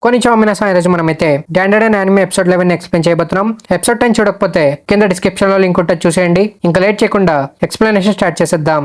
కొన్నిచో మినసా ఈరోజు మనమైతే డాండెడ్ and anime episode 11 explain చేయబోతున్నాం. ఎపిసోడ్ 10 చూడకపోతే కింద డిస్క్రిప్షన్ లో లింక్ ఉంటుంది, చూసేయండి. ఇంకా లేట్ చేయకుండా ఎక్స్ప్లెనేషన్ స్టార్ట్ చేసేద్దాం.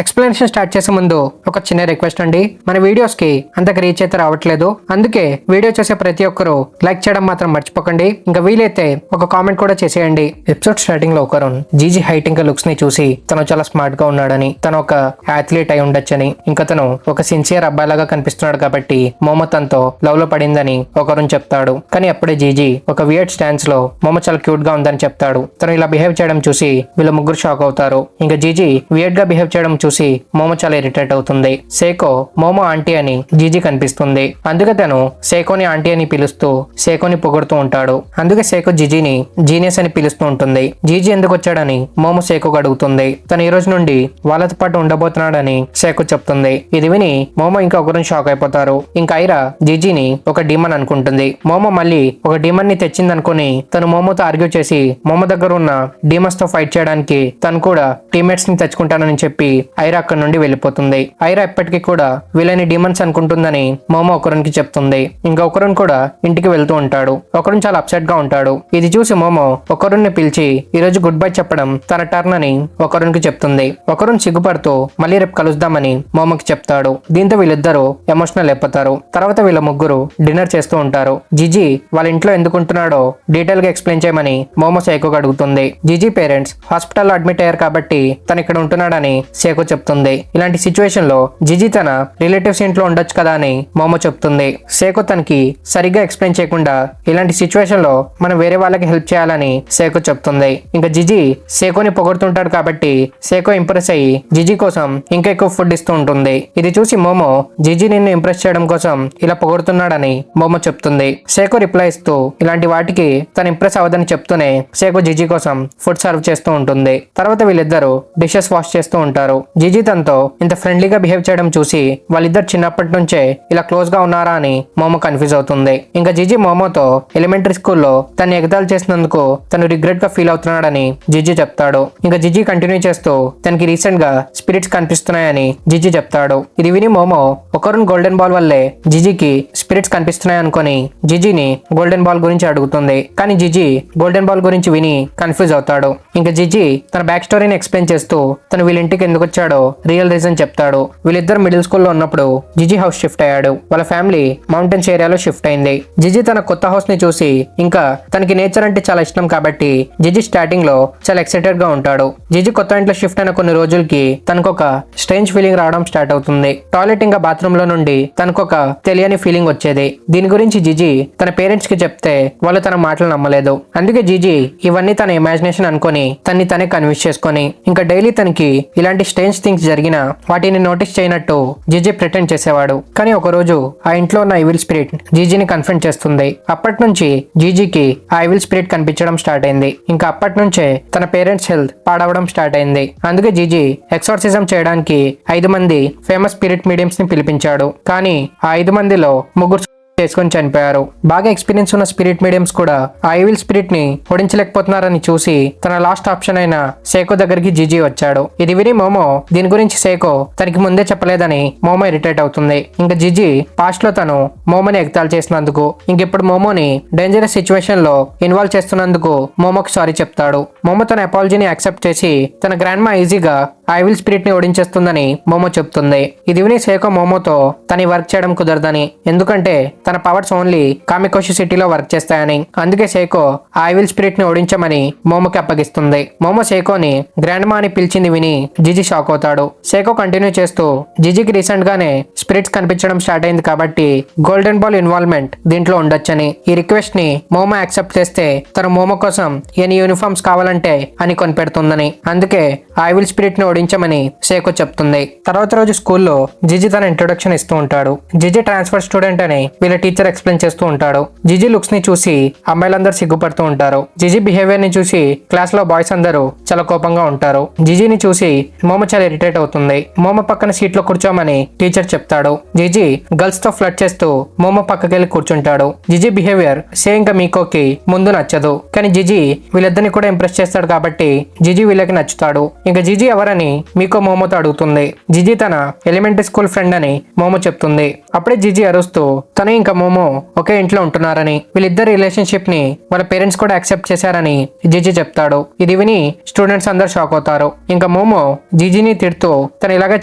ఎక్స్ప్లెనేషన్ స్టార్ట్ చేసే ముందు ఒక చిన్న రిక్వెస్ట్ అండి. మన వీడియోస్ కి అంతకు రీచ్ అయితే రావట్లేదు, అందుకే వీడియో చేసే ప్రతి ఒక్కరు లైక్ చేయడం మాత్రం మర్చిపోకండి. ఇంకా వీలైతే ఒక కామెంట్ కూడా చేసేయండి. ఎపిసోడ్ స్టార్టింగ్ లో ఒకరుణ్ జీజీ హైట్ ఇంకా లుక్స్ ని చూసి తను చాలా స్మార్ట్ గా ఉన్నాడని, తను ఒక అథ్లీట్ అయి ఉండొచ్చని, ఇంకా తను ఒక సిన్సియర్ అబ్బాయిలాగా కనిపిస్తున్నాడు కాబట్టి మోమో తనతో లవ్ లో పడిందని ఒకరుణ్ చెప్తాడు. కానీ అప్పుడే జీజీ ఒక వియర్డ్ స్టాన్స్ లో మోమో చాలా క్యూట్ గా ఉందని చెప్తాడు. తను ఇలా బిహేవ్ చేయడం చూసి వీళ్ళ ముగ్గురు షాక్ అవుతారు. ఇంకా జీజీ వియర్డ్ గా బిహేవ్ చేయడం చూసి మోమో చాలా ఇరిటేట్ అవుతుంది. సేకో మోమో ఆంటీ అని జీజీ కనిపిస్తుంది. అందుకే తను సేకోని ఆంటీ అని పిలుస్తూ సేకోని పొగుడుతూ ఉంటాడు. అందుకే సేకో జీజీని జీనియస్ అని పిలుస్తూ ఉంటుంది. జీజీ ఎందుకు వచ్చాడని మోమో సేకోకు అడుగుతుంది. తను ఈ రోజు నుండి వాళ్ళతో పాటు ఉండబోతున్నాడని సేకో చెప్తుంది. ఇది విని మోమో ఇంకా ఒకరిని షాక్ అయిపోతారు. ఇంకా ఐరా జీజీని ఒక డీమన్ అనుకుంటుంది. మోమో మళ్ళీ ఒక డీమన్ ని తెచ్చిందనుకుని తను మోమోతో ఆర్గ్యూ చేసి మోమో దగ్గర ఉన్న డీమన్స్ తో ఫైట్ చేయడానికి తను కూడా టీమ్మేట్స్ ని తెచ్చుకుంటానని చెప్పి ఐరా అక్కడ నుండి వెళ్ళిపోతుంది. ఐరా ఎప్పటికీ కూడా వీళ్ళని డీమన్స్ అనుకుంటుందని మోమో ఒకరునికి చెప్తుంది. ఇంకా ఒకరుని కూడా ఇంటికి వెళ్తూ ఉంటాడు. ఒకరుని చాలా అప్సెట్ గా ఉంటాడు. ఇది చూసి మోమో ఒకరుని పిలిచి ఈ రోజు గుడ్ బై చెప్పడం తన టర్న్ అని ఒకరునికి చెప్తుంది. ఒకరుని సిగ్గుపడుతూ మళ్ళీ రేపు కలుద్దామని మోమోకి చెప్తాడు. దీంతో వీళ్ళిద్దరూ ఎమోషనల్ అయిపోతారు. తర్వాత వీళ్ళ ముగ్గురు డిన్నర్ చేస్తూ ఉంటారు. జిజీ వాళ్ళ ఇంట్లో ఎందుకుంటున్నాడో డీటెయిల్ గా ఎక్స్ప్లెయిన్ చేయమని మోమో సేకోకి అడుగుతుంది. జిజీ పేరెంట్స్ హాస్పిటల్లో అడ్మిట్ అయ్యారు కాబట్టి తను ఇక్కడ ఉంటున్నాడని సేకో చెప్తుంది. ఇలాంటి సిచ్యువేషన్ లో జిజీ తన రిలేటివ్స్ ఇంట్లో ఉండొచ్చు కదా అని మోమో చెప్తుంది. సేకో తనకి సరిగ్గా ఎక్స్ప్లెయిన్ చేయకుండా ఇలాంటి సిచ్యువేషన్ లో మనం వేరే వాళ్ళకి హెల్ప్ చేయాలని సేకో చెప్తుంది. ఇంకా జిజీ సేకోని పొగుడుతుంటాడు కాబట్టి సేకో ఇంప్రెస్ అయ్యి జిజీ కోసం ఇంకా ఎక్కువ ఫుడ్ ఇస్తూ ఉంటుంది. ఇది చూసి మోమో జిజీ నిన్ను ఇంప్రెస్ చేయడం కోసం ఇలా పొగుడుతున్నాడని మోమో చెప్తుంది. సేకో రిప్లై ఇస్తూ ఇలాంటి వాటికి తను ఇంప్రెస్ అవ్వదని చెప్తూనే సేకో జిజీ కోసం ఫుడ్ సర్వ్ చేస్తూ ఉంటుంది. తర్వాత వీళ్ళిద్దరూ డిషెస్ వాష్ చేస్తూ ఉంటారు. జిజీ తనతో ఇంత ఫ్రెండ్లీగా బిహేవ్ చేయడం చూసి వాళ్ళిద్దరు చిన్నప్పటి నుంచే ఇలా క్లోజ్ గా ఉన్నారా అని మోమో కన్ఫ్యూజ్ అవుతుంది. ఇంకా జిజీ మోమోతో ఎలిమెంటరీ స్కూల్లో తను ఎగతాళి చేసినందుకు తను రిగ్రెట్ గా ఫీల్ అవుతున్నాడని జిజీ చెప్తాడు. ఇంకా జిజీ కంటిన్యూ చేస్తూ తనకి రీసెంట్ గా స్పిరిట్స్ కనిపిస్తున్నాయని జిజీ చెప్తాడు. ఇది విని మోమో ఒకరుని గోల్డెన్ బాల్ వల్లే జిజీకి స్పిరిట్స్ కనిపిస్తున్నాయి అనుకుని జిజీని గోల్డెన్ బాల్ గురించి అడుగుతుంది. కానీ జిజీ గోల్డెన్ బాల్ గురించి విని కన్ఫ్యూజ్ అవుతాడు. ఇంకా జిజీ తన బ్యాక్ స్టోరీని ఎక్స్ప్లెయిన్ చేస్తూ తను వీళ్ళ ఇంటికి ఎందుకు వచ్చాడో రియల్ రీజన్ చెప్తాడు. వీళ్ళిద్దరు మిడిల్ స్కూల్లో ఉన్నప్పుడు జిజీ హౌస్ షిఫ్ట్ అయ్యాడు. వాళ్ళ ఫ్యామిలీ మౌంటైన్స్ ఏరియాలో షిఫ్ట్ అయింది. జిజీ తన కొత్త హౌస్ ని చూసి ఇంకా తనకి నేచర్ అంటే చాలా ఇష్టం కాబట్టి జిజీ స్టార్టింగ్ లో చాలా ఎక్సైటెడ్ గా ఉంటాడు. జిజీ కొత్త ఇంట్లో షిఫ్ట్ అయిన కొన్ని రోజులకి తనకొక స్ట్రేంజ్ ఫీలింగ్ రావడం స్టార్ట్ అవుతుంది. టాయిలెట్ ఇంకా బాత్రూమ్ లో నుండి తనకొక తెలియని ఫీలింగ్ వచ్చేది. దీని గురించి జిజీ తన పేరెంట్స్ కి చెప్తే వాళ్ళు తన మాటలు నమ్మలేదు. అందుకే జిజీ ఇవన్నీ తన ఇమాజినేషన్ అనుకొని తన్ని తనే కన్విన్స్ చేసుకొని ఇంకా డైలీ తనకి ఇలాంటి స్ట్రేంజ్ థింగ్స్ జరిగిన వాటిని నోటీస్ చేయనట్టు జిజీ ప్రిటెండ్ చేసేవాడు. కానీ ఒక రోజు ఆ ఇంట్లో ఉన్న ఈవిల్ స్పిరిట్ జీజీని కన్ఫ్రంట్ చేస్తుంది. అప్పటి నుంచి జీజీకి ఆ ఈవిల్ స్పిరిట్ కనిపించడం స్టార్ట్ అయింది. ఇంకా అప్పటి నుంచే తన పేరెంట్స్ హెల్త్ పాడవడం స్టార్ట్ అయింది. అందుకే జీజీ ఎక్సార్సిజం చేయడానికి 5 మంది ఫేమస్ స్పిరిట్ మీడియంస్ ని పిలిపించాడు. కానీ ఆ 5 మందిలో ముగ్గురు చేసుకొని చనిపోయారు. బాగా ఎక్స్పీరియన్స్ ఉన్న స్పిరిట్ మీడియంస్ కూడా ఆ ఈవిల్ స్పిరిట్ ని ఓడించలేకపోతున్నారని చూసి తన లాస్ట్ ఆప్షన్ అయిన సేకో దగ్గరికి జిజీ వచ్చాడు. ఇది విని మోమో దీని గురించి సేకో తనకి ముందే చెప్పలేదని మోమో ఇరిటేట్ అవుతుంది. ఇంకా జిజీ పాస్ట్ లో తను మోమోని ఎగతాళి చేసినందుకు ఇంకిప్పుడు మోమోని డేంజరస్ సిచ్యువేషన్ లో ఇన్వాల్వ్ చేస్తున్నందుకు మోమోకి సారీ చెప్తాడు. మోమో తన అపాలజీని యాక్సెప్ట్ చేసి తన గ్రాండ్ మా ఈజీగా ఆ ఈవిల్ స్పిరిట్ ని ఓడించేస్తుందని మోమో చెప్తుంది. ఇది విని సేకో మోమోతో తన వర్క్ చేయడం కుదరదని, ఎందుకంటే తన పవర్స్ ఓన్లీ కామికోషి సిటీలో వర్క్ చేస్తాయని, అందుకే సేకో ఆ ఈవిల్ స్పిరిట్ ని ఓడించమని మోమోకి అప్పగిస్తుంది. మోమో సేకోని గ్రాండ్ మా అని పిలిచింది విని జిజీ షాక్ అవుతాడు. సేకో కంటిన్యూ చేస్తూ జిజీకి రీసెంట్ గానే స్పిరిట్స్ కనిపించడం స్టార్ట్ అయింది కాబట్టి గోల్డెన్ బాల్ ఇన్వాల్వ్మెంట్ దీంట్లో ఉండొచ్చని, ఈ రిక్వెస్ట్ ని మోమో యాక్సెప్ట్ చేస్తే తన మోమో కోసం ఎన్ని యూనిఫామ్స్ కావాలంటే అని కొనిపెడుతుందని, అందుకే ఆ ఈవిల్ స్పిరిట్ ని ఓడించమని సేకో చెప్తుంది. తర్వాత రోజు స్కూల్లో జిజి తన ఇంట్రొడక్షన్ ఇస్తూ ఉంటాడు. జిజి ట్రాన్స్ఫర్ స్టూడెంట్ అని వీళ్ళ టీచర్ ఎక్స్ప్లెయిన్ చేస్తూ ఉంటాడు. జిజి లుక్స్ ని చూసి అమ్మాయిలందరూ సిగ్గుపడుతూ ఉంటారు. జిజి బిహేవియర్ ని చూసి క్లాస్ లో బాయ్స్ అందరూ చాలా కోపంగా ఉంటారు. జిజిని చూసి మోమో చాలా ఇరిటేట్ అవుతుంది. మోమో పక్కన సీట్ లో కూర్చోమని టీచర్ చెప్తాడు. జిజి గర్ల్స్ తో ఫ్లర్ట్ చేస్తూ మోమో పక్కకెళ్ళి కూర్చుంటాడు. జిజి బిహేవియర్ సేమ్ గా మీకోకి ముందు నచ్చదు, కానీ జిజి వీళ్ళిద్దరిని కూడా ఇంప్రెస్ చేస్తాడు కాబట్టి జిజి వీళ్ళకి నచ్చుతాడు. ఇంకా జిజి ఎవరని మీకో మోమోతో అడుగుతుంది. జిజి తన ఎలిమెంటరీ స్కూల్ ఫ్రెండ్ అని మోమో చెప్తుంది. అప్పుడే జిజి అరుస్తూ తను ఇంకా మోమో ఒకే ఇంట్లో ఉంటున్నారని, వీళ్ళిద్దరు రిలేషన్షిప్ ని వాళ్ళ పేరెంట్స్ కూడా యాక్సెప్ట్ చేశారని జిజి చెప్తాడు. ఇది విని స్టూడెంట్స్ అందరు షాక్ అవుతారు. ఇంకా మోమో జిజిని తిడుతూ తను ఇలాగే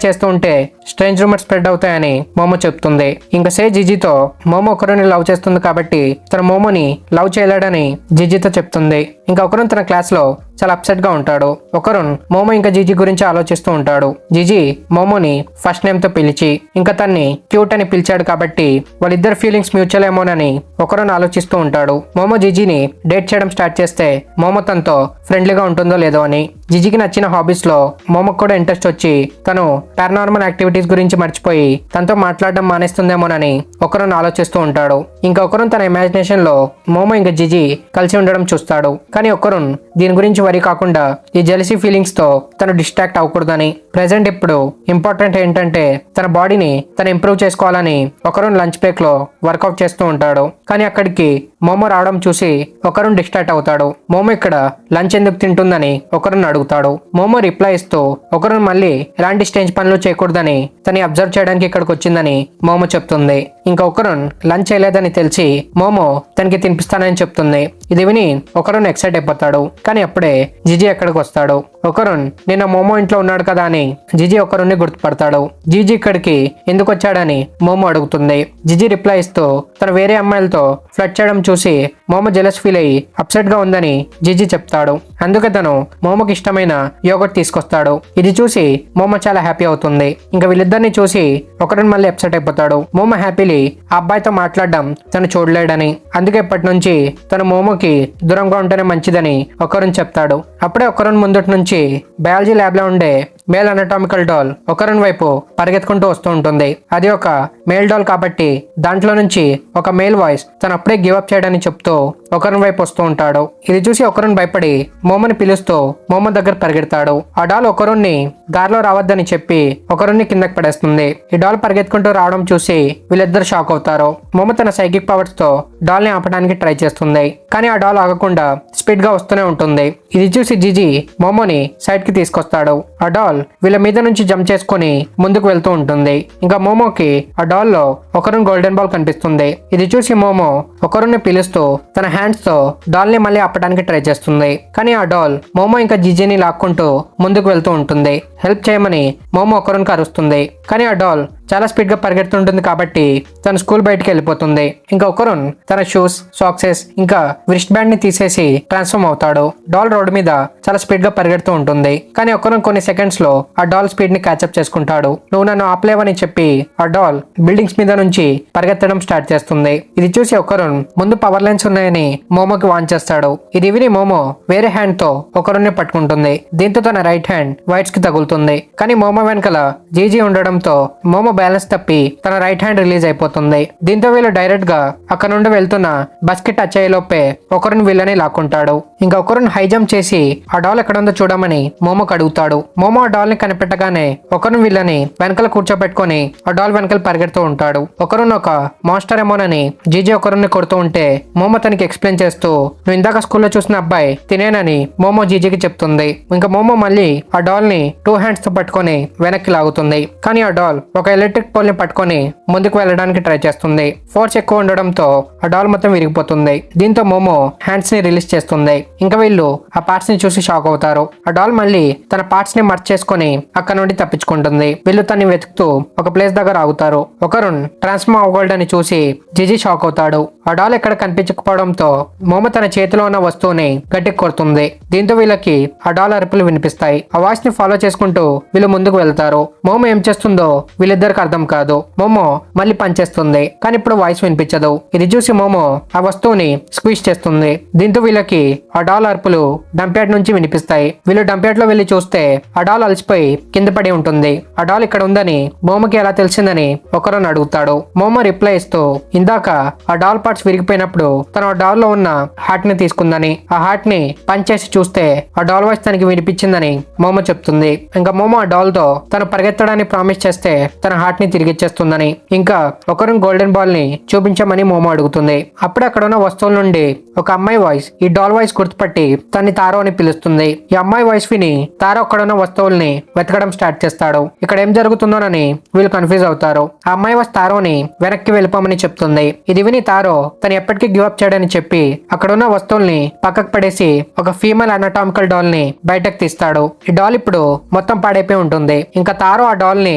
చేస్తూ ఉంటే స్ట్రేంజ్ రూమర్స్ స్ప్రెడ్ అవుతాయని మోమో చెప్తుంది. ఇంకా సే జిజితో మోమో ఒకరిని లవ్ చేస్తుంది కాబట్టి తన మోమోని లవ్ చేయలేడని జిజితో చెప్తుంది. ఇంకా ఒకరు తన క్లాస్ లో చాలా అప్సెట్ గా ఉంటాడు. ఒకరు మోమో ఇంకా జిజి గురించి ఆలోచిస్తూ ఉంటాడు. జిజి మోమోని ఫస్ట్ నేమ్ తో పిలిచి ఇంకా తన్ని క్యూట్ అని పిలిచాడు కాబట్టి వాళ్ళిద్దరు ఫీలింగ్స్ మ్యూచువల్ ఏమోనని ఒకరు ఆలోచిస్తూ ఉంటాడు. మోమో జిజిని డేట్ చేయడం స్టార్ట్ చేస్తే మోమో తనతో ఫ్రెండ్లీగా ఉంటుందో లేదో అని. జిజికి నచ్చిన హాబీస్ లో మోమోకి కూడా ఇంట్రెస్ట్ వచ్చి తను పారానార్మల్ యాక్టివిటీస్ గురించి మర్చిపోయి తనతో మాట్లాడడం మానేస్తుందేమోనని ఒకరు ఆలోచిస్తూ ఉంటాడు. ఇంకా ఒకరు తన ఇమాజినేషన్ లో మోమో ఇంకా జిజి కలిసి ఉండడం చూస్తాడు. కానీ ఒకరు దీని గురించి వరి కాకుండా ఈ జెలసీ ఫీలింగ్స్ తో తను డిస్ట్రాక్ట్ అవ్వకూడదని, ప్రెసెంట్ ఇప్పుడు ఇంపార్టెంట్ ఏంటంటే తన బాడీని తను ఇంప్రూవ్ చేసుకోవాలని ఒకరు లంచ్ బ్రేక్ లో వర్కౌట్ చేస్తూ ఉంటాడు. కానీ అక్కడికి మోమో రావడం చూసి ఒకరు డిస్ట్రాక్ట్ అవుతాడు. మోమో ఇక్కడ లంచ్ ఎందుకు తింటుందని ఒకరు అడుగుతాడు. మోమో రిప్లై ఇస్తూ ఒకరు మళ్ళీ ఎలాంటి స్టేజ్ పనులు చేయకూడదని తను అబ్జర్వ్ చేయడానికి ఇక్కడికి వచ్చిందని మోమో చెప్తుంది. ఇంకా ఒకరు లంచ్ చేయలేదని తెలిసి మోమో తనకి తినిపిస్తానని చెప్తుంది. ఇది విని ఒకరు ఎక్సైట్ అయిపోతాడు. కానీ అప్పుడే జిజి ఎక్కడికి వస్తాడు. ఒకరు నిన్న మోమో ఇంట్లో ఉన్నాడు కదా అని జిజి ఒకరుని గుర్తుపడతాడు. జిజి ఇక్కడికి ఎందుకు వచ్చాడని మోమో అడుగుతుంది. జిజి రిప్లై ఇస్తూ తను వేరే అమ్మాయిలతో ఫ్లర్ట్ చేయడం చూసి మోమో జెలస్ ఫీల్ అయ్యి అప్సెట్ గా ఉందని జిజి చెప్తాడు. అందుకే తను మోమోకి ఇష్టమైన యోగర్ట్ తీసుకొస్తాడు. ఇది చూసి మోమో చాలా హ్యాపీ అవుతుంది. ఇంకా వీళ్ళిద్దరిని చూసి ఒకరు మళ్ళీ అప్సెట్ అయిపోతాడు. మోమో హ్యాపీలీ ఆ అబ్బాయితో మాట్లాడడం తను చూడలేడని, అందుకే ఇప్పటి నుంచి తను మోమోకి దూరంగా ఉంటేనే మంచిదని ఒకరుని చెప్తాడు. అప్పుడే ఒకరు ముందటి నుంచి బయాలజీ ల్యాబ్ లో ఉండే మేల్ అనటామికల్ డాల్ ఒకరిని వైపు పరిగెత్తుకుంటూ వస్తూ ఉంటుంది. అది ఒక మేల్ డాల్ కాబట్టి దాంట్లో నుంచి ఒక మేల్ వాయిస్ తను అప్పుడే గివప్ చేయడానికి చెప్తూ ఒకరిని వైపు వస్తూ ఉంటాడు. ఇది చూసి ఒకరిని భయపడి మోమోని పిలుస్తూ మోమో దగ్గర పరిగెడతాడు. ఆ డాల్ ఒకరుని దారిలో రావద్దని చెప్పి ఒకరుని కిందకి పడేస్తుంది. ఈ డాల్ పరిగెత్తుకుంటూ రావడం చూసి వీళ్ళిద్దరు షాక్ అవుతారు. మోమో తన సైకిక్ పవర్స్ తో డాల్ ని ఆపడానికి ట్రై చేస్తుంది. కానీ ఆ డాల్ ఆగకుండా స్పీడ్ గా వస్తూనే ఉంటుంది. ఇది చూసి జిజి మోమోని సైడ్ కి తీసుకొస్తాడు. ఆ డాల్ వీళ్ళ మీద నుంచి జంప్ చేసుకుని ముందుకు వెళ్తూ ఉంటుంది. ఇంకా మోమోకి ఆ డాల్ లో ఒకరు గోల్డెన్ బాల్ కనిపిస్తుంది. ఇది చూసి మోమో ఒకరుని పిలుస్తూ తన హ్యాండ్స్ తో డాల్ ని మళ్ళీ ఆపడానికి ట్రై చేస్తుంది. కానీ ఆ డాల్ మోమో ఇంకా జిజిని లాక్కుంటూ ముందుకు వెళ్తూ ఉంటుంది. హెల్ప్ చేయమని మోమో ఒకరునికి అరుస్తుంది. కానీ ఆ డాల్ చాలా స్పీడ్ గా పరిగెడుతుంటుంది కాబట్టి తన స్కూల్ బయటికి వెళ్ళిపోతుంది. ఇంకా ఒకరు తన షూస్, సాక్సెస్ ఇంకా రిస్ట్ బ్యాండ్ ని తీసేసి ట్రాన్స్ఫార్మ్ అవుతాడు. డాల్ రోడ్డు మీద చాలా స్పీడ్ గా పరిగెడుతూ ఉంటుంది. కానీ ఒకరు కొన్ని సెకండ్స్ లో ఆ డాల్ స్పీడ్ ని క్యాచ్అప్ చేసుకుంటాడు. నువ్వు నన్ను ఆపలేవని చెప్పి ఆ డాల్ బిల్డింగ్స్ మీద నుంచి పరిగెత్తడం స్టార్ట్ చేస్తుంది. ఇది చూసి ఒకరు ముందు పవర్ లైన్స్ ఉన్నాయని మోమోకి వాన్ చేస్తాడు. ఇది విని మోమో వేరే హ్యాండ్ తో ఒకరుని పట్టుకుంటుంది. దీంతో తన రైట్ హ్యాండ్ వైట్స్ కి తగులుతుంది. కానీ మోమో వెనకాల జీజీ ఉండడంతో మోమో బ్యాలెన్స్ తప్పి తన రైట్ హ్యాండ్ రిలీజ్ అయిపోతుంది. దీంతో వీళ్ళు డైరెక్ట్ గా అక్కడ నుండి వెళ్తున్న బస్ కి టచ్ అయ్యేలోపే ఒకరిని వీళ్ళని లాక్కుంటాడు. ఇంకా ఒకరిని హై జంప్ చేసి ఆ డాల్ ఎక్కడ ఉందో చూడమని మోమోకి అడుగుతాడు. మోమో ఆ డాల్ ని కనిపెట్టగానే ఒకరిని వీళ్ళని వెనకాల కూర్చోబెట్టుకుని ఆ డాల్ వెనకాల పరిగెడుతూ ఉంటాడు. ఒకరుని ఒక మాస్టర్ ఏమోనని జీజీ ఒకరిని కొడుతూ ఉంటే మోమో తనకి ఎక్స్ప్లెయిన్ చేస్తూ నువ్వు ఇందాక స్కూల్లో చూసిన అబ్బాయి తినేనని మోమో జీజీకి చెప్తుంది. ఇంకా మోమో మళ్ళీ ఆ డాల్ ని 2 హ్యాండ్స్ తో పట్టుకొని వెనక్కి లాగుతుంది. కానీ ఆ డాల్ ఒక ఎలక్ట్రిక్ పోల్ ని పట్టుకొని ముందుకు వెళ్ళడానికి ట్రై చేస్తుంది. ఫోర్స్ ఎక్కువ ఉండడంతో ఆ డాల్ మొత్తం విరిగిపోతుంది. దీంతో మోమో హ్యాండ్స్ ని రిలీజ్ చేస్తుంది. ఇంకా వీళ్ళు ఆ పార్ట్స్ ని చూసి షాక్ అవుతారు. ఆ డాల్ మళ్ళీ తన పార్ట్స్ ని మర్చ్ చేసుకుని అక్కడ నుండి తప్పించుకుంటుంది. వీళ్ళు తన్ని వెతుకుతూ ఒక ప్లేస్ దగ్గర ఆగుతారు. ఒకరు ట్రాన్స్ఫార్మ్ అవ్వగలడని చూసి జిజి షాక్ అవుతాడు. ఆ డాల్ ఎక్కడ కనిపించకపోవడంతో మోమో తన చేతిలో ఉన్న వస్తువుని గట్టి కొడుతుంది. దీంతో వీళ్ళకి ఆ డాల్ అరుపులు వినిపిస్తాయి. ఆ వాయిస్ ని ఫాలో చేసుకుంటూ వీళ్ళు ముందుకు వెళ్తారు. మోమో ఏం చేస్తుందో వీళ్ళిద్దరికి అర్థం కాదు. మోమో మళ్ళీ పనిచేస్తుంది, కానీ ఇప్పుడు వాయిస్ వినిపించదు. ఇది చూసి మోమో ఆ వస్తువుని స్క్వీజ్ చేస్తుంది. దీంతో వీళ్ళకి ఆ డాల్ అరుపులు డంప్యార్డ్ నుంచి వినిపిస్తాయి. వీళ్ళు డంప్యార్డ్ లో వెళ్లి చూస్తే ఆ డాల్ అలసిపోయి కింద పడి ఉంటుంది. ఆ డాల్ ఇక్కడ ఉందని మోమోకి ఎలా తెలిసిందని ఒకరిని అడుగుతాడు. మోమో రిప్లై ఇస్తూ ఇందాక ఆ డాల్ పార్ట్స్ విరిగిపోయినప్పుడు తను ఆ డాల్ లో ఉన్న హార్ట్ ని తీసుకుందని, ఆ హార్ట్ ని పంచ్ చేసి చూస్తే ఆ డాల్ వాయిస్ తనకి వినిపించిందని మోమో చెప్తుంది. ఇంకా మోమో ఆ డాల్ తో తను పరిగెత్తడానికి ప్రామిస్ చేస్తే తన హార్ట్ ని తిరిగిచ్చేస్తుందని, ఇంకా ఒకరు గోల్డెన్ బాల్ ని చూపించమని మోమో అడుగుతుంది. అప్పుడు అక్కడ ఉన్న వస్తువుల నుండి ఒక అమ్మాయి వాయిస్ ఈ డాల్ వాయిస్ గుర్తుపట్టి తన్ని తారో అని పిలుస్తుంది. ఈ అమ్మాయి వాయిస్ విని తారో అక్కడ ఉన్న వస్తువుల్ని వెతకడం స్టార్ట్ చేస్తాడు. ఇక్కడ ఏం జరుగుతుందోనని వీళ్ళు కన్ఫ్యూజ్ అవుతారు. ఆ అమ్మాయి వాయిస్ తారోని వెనక్కి వెళ్ళిపోమని చెప్తుంది. ఇది విని తారో తను ఎప్పటికీ గివ్ అప్ చేయడని చెప్పి అక్కడ ఉన్న వస్తువుల్ని పక్కకు పడేసి ఒక ఫీమేల్ అనాటామికల్ డాల్ ని బయటకు తీస్తాడు. ఈ డాల్ ఇప్పుడు మొత్తం పాడైపోయి ఉంటుంది. ఇంకా తారో ఆ డాల్ ని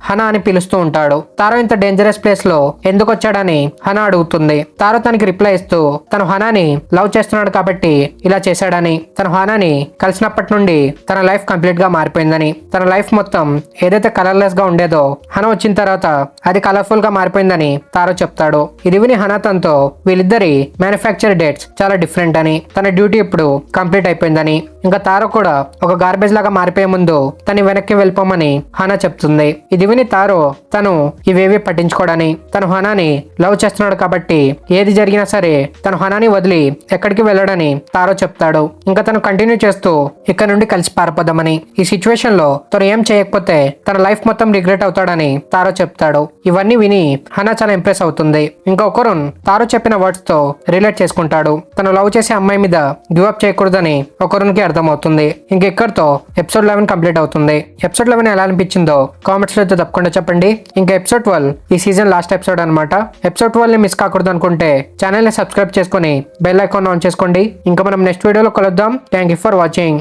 హనా అని పిలుస్తూ ఉంటాడు. తారో ఇంత డేంజరస్ ప్లేస్ లో ఎందుకు వచ్చాడని హనా అడుగుతుంది. తారో తనకి రిప్లై ఇస్తూ తను హనాని లవ్ చేస్తున్నాడు కాబట్టి ఇలా చేశాడని, తను హనాని కలిసినప్పటి నుండి తన లైఫ్ కంప్లీట్ గా మారిపోయిందని, తన లైఫ్ మొత్తం ఏదైతే కలర్లెస్ గా ఉండేదో హనా వచ్చిన తర్వాత అది కలర్ఫుల్ గా మారిపోయిందని తారో చెప్తాడు. ఇది విని హనా తనతో వీళ్ళిద్దరి మ్యానుఫ్యాక్చర్ డేట్స్ చాలా డిఫరెంట్ అని, తన డ్యూటీ ఇప్పుడు కంప్లీట్ అయిపోయిందని, ఇంకా తారో కూడా ఒక గార్బేజ్ లాగా మారిపోయే ముందు తను వెనక్కి వెళ్ళిపోమని హనా చెప్తుంది. ఇది విని తారో తను ఇవేవి పట్టించుకోడని, తను హనాని లవ్ చేస్తున్నాడు కాబట్టి ఏది జరిగినా సరే తను హనాని వదిలి ఎక్కడికి వెళ్ళడని తారో చెప్తాడు. ఇంకా తను కంటిన్యూ చేస్తూ ఇక్కడ నుండి కలిసి పారిపోదామని, ఈ సిచ్యువేషన్ లో తను ఏం చేయకపోతే తన లైఫ్ మొత్తం రిగ్రెట్ అవుతాడని తారో చెప్తాడు. ఇవన్నీ విని హనా చాలా ఇంప్రెస్ అవుతుంది. ఇంకా ఒకరు తారో చెప్పిన వర్డ్స్ తో రిలేట్ చేసుకుంటాడు. తను లవ్ చేసే అమ్మాయి మీద గివ్ అప్ చేయకూడదని ఒకరికి అర్థమవుతుంది. ఇంక ఇక్కడితో ఎపిసోడ్ 11 కంప్లీట్ అవుతుంది. ఎపిసోడ్ 11 ఎలా అనిపించిందో కామెంట్స్ లో తప్పకుండా చెప్పండి. ఇంకా ఎపిసోడ్ 12 ఈ సీజన్ లాస్ట్ ఎపిసోడ్ అనమాట. ఎపిసోడ్ 12 ని మిస్ కాకూడదు అనుకుంటే ఛానల్ ని సబ్స్క్రైబ్ చేసుకుని బెల్ ఐకాన్ ఆన్ చేసుకోండి. ఇంకా మనం నెక్స్ట్ వీడియోలో కలుద్దాం. Thank you for watching.